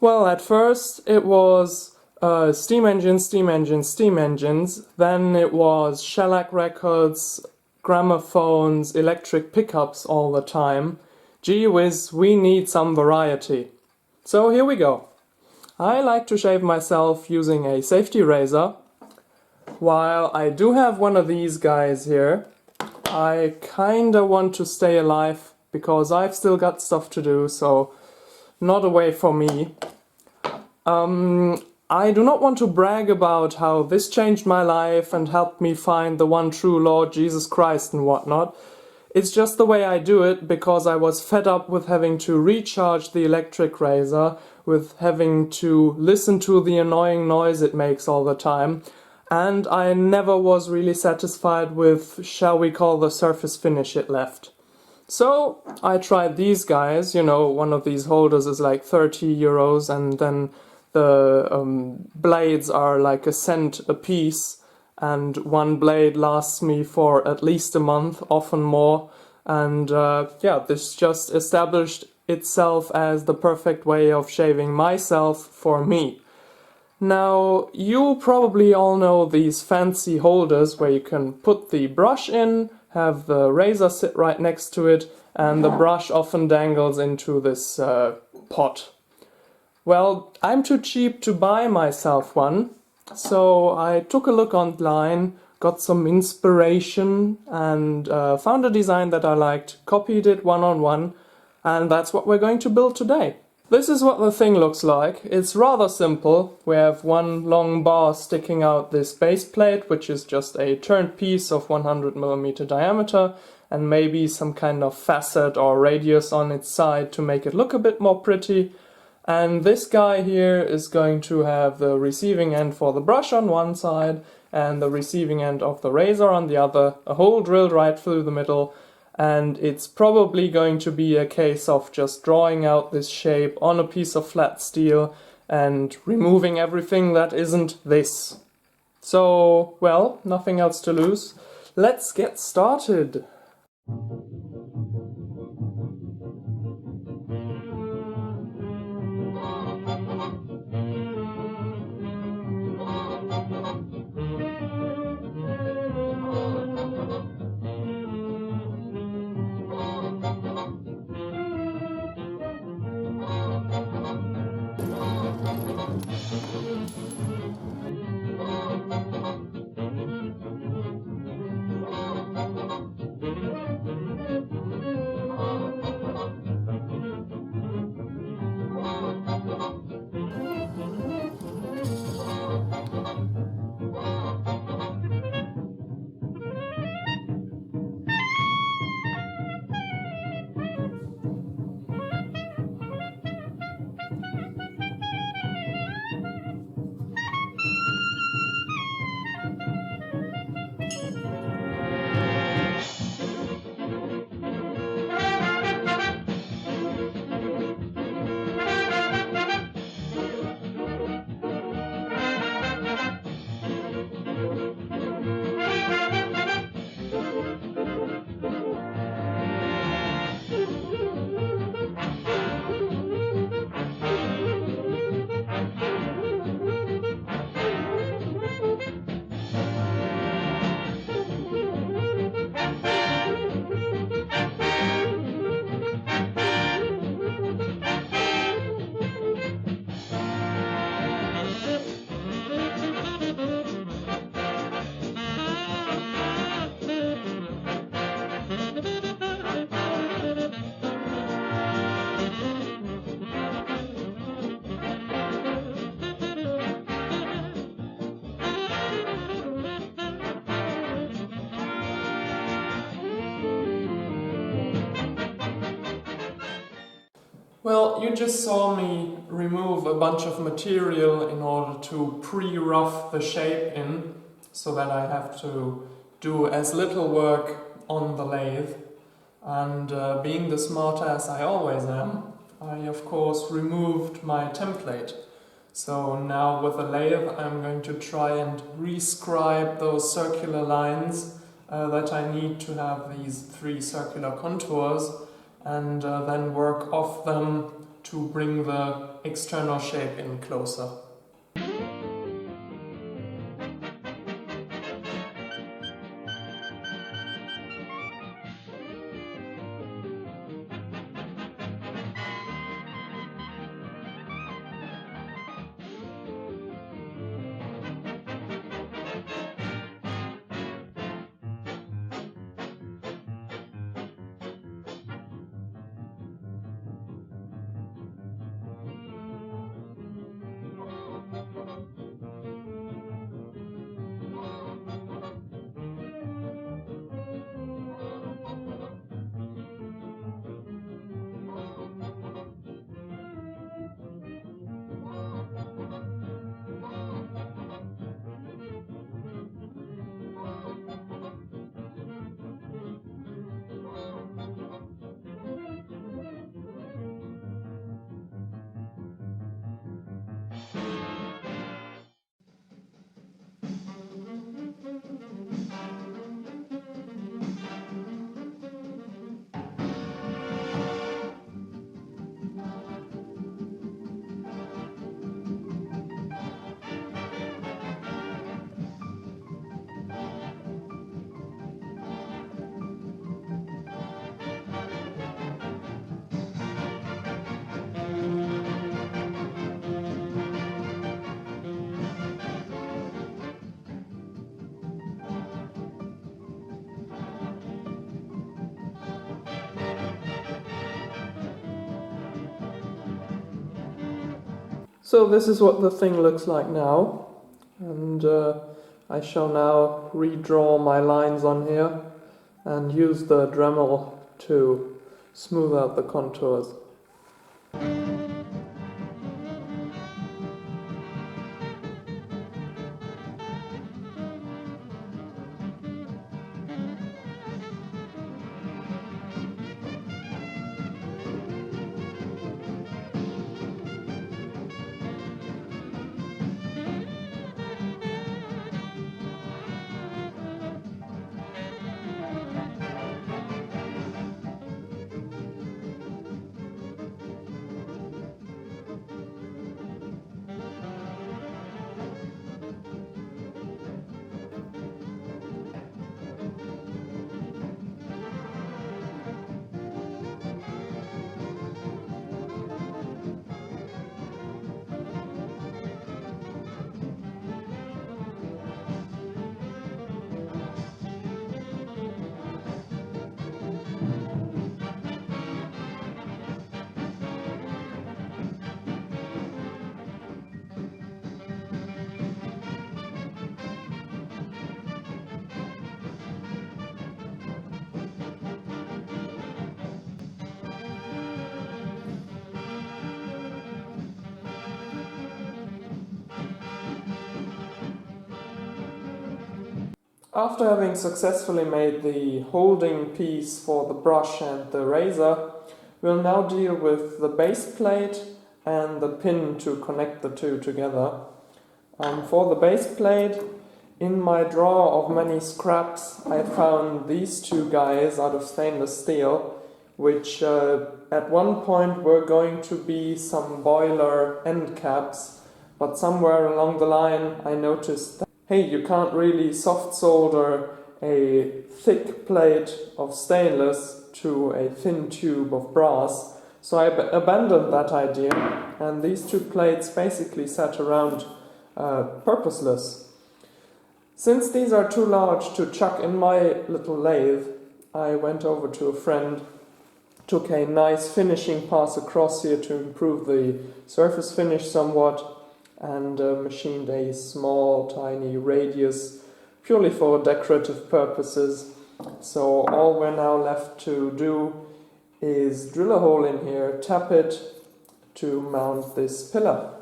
Well, at first it was steam engines, steam engines, steam engines. Then it was shellac records, gramophones, electric pickups all the time. Gee whiz, we need some variety. So here we go. I like to shave myself using a safety razor. While I do have one of these guys here, I kinda want to stay alive because I've still got stuff to do, so not a way for me. I do not want to brag about how this changed my life and helped me find the one true Lord Jesus Christ and whatnot. It's just the way I do it because I was fed up with having to recharge the electric razor, with having to listen to the annoying noise it makes all the time, and I never was really satisfied with, shall we call, the surface finish it left. So I tried these guys, you know, one of these holders is like 30 euros and then the blades are like a cent a piece, and one blade lasts me for at least a month, often more, and yeah, this just established itself as the perfect way of shaving myself for me. Now, you probably all know these fancy holders where you can put the brush in, have the razor sit right next to it, and the brush often dangles into this pot. Well, I'm too cheap to buy myself one, so I took a look online, got some inspiration, and found a design that I liked, copied it one-on-one, and that's what we're going to build today. This is what the thing looks like. It's rather simple. We have one long bar sticking out this base plate, which is just a turned piece of 100mm diameter, and maybe some kind of facet or radius on its side to make it look a bit more pretty. And this guy here is going to have the receiving end for the brush on one side and the receiving end of the razor on the other, a hole drilled right through the middle, and it's probably going to be a case of just drawing out this shape on a piece of flat steel and removing everything that isn't this. So, well, nothing else to lose. Let's get started! Well, you just saw me remove a bunch of material in order to pre-rough the shape in, so that I have to do as little work on the lathe. And being the smartass I always am, I of course removed my template. So now with the lathe I'm going to try and rescribe those circular lines that I need to have these three circular contours, and then work off them to bring the external shape in closer. So this is what the thing looks like now, and I shall now redraw my lines on here and use the Dremel to smooth out the contours. After having successfully made the holding piece for the brush and the razor, we'll now deal with the base plate and the pin to connect the two together. For the base plate, in my drawer of many scraps, I found these two guys out of stainless steel, which at one point were going to be some boiler end caps, but somewhere along the line I noticed that, hey, you can't really soft solder a thick plate of stainless to a thin tube of brass, so I abandoned that idea, and these two plates basically sat around purposeless. Since these are too large to chuck in my little lathe, I went over to a friend, took a nice finishing pass across here to improve the surface finish somewhat, and machined a small tiny radius purely for decorative purposes. So all we're now left to do is drill a hole in here, tap it to mount this pillar.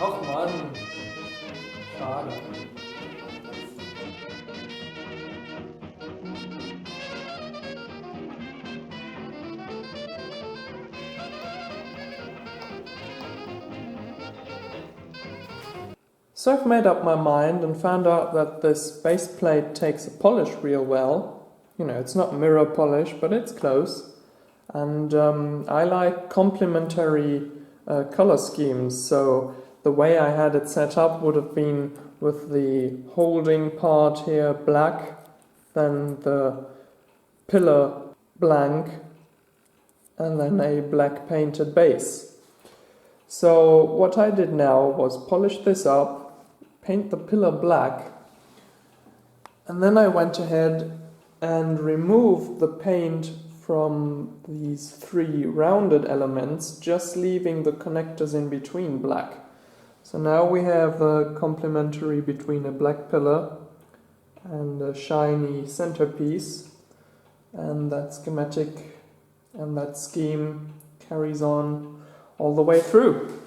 Ach Mann. Schade. So I've made up my mind and found out that this base plate takes a polish real well. You know, it's not mirror polish, but it's close. And I like complementary color schemes, so the way I had it set up would have been with the holding part here black, then the pillar blank, and then a black painted base. So what I did now was polish this up, paint the pillar black, and then I went ahead and removed the paint from these three rounded elements, just leaving the connectors in between black. So now we have a complementary between a black pillar and a shiny centerpiece, and that schematic and that scheme carries on all the way through.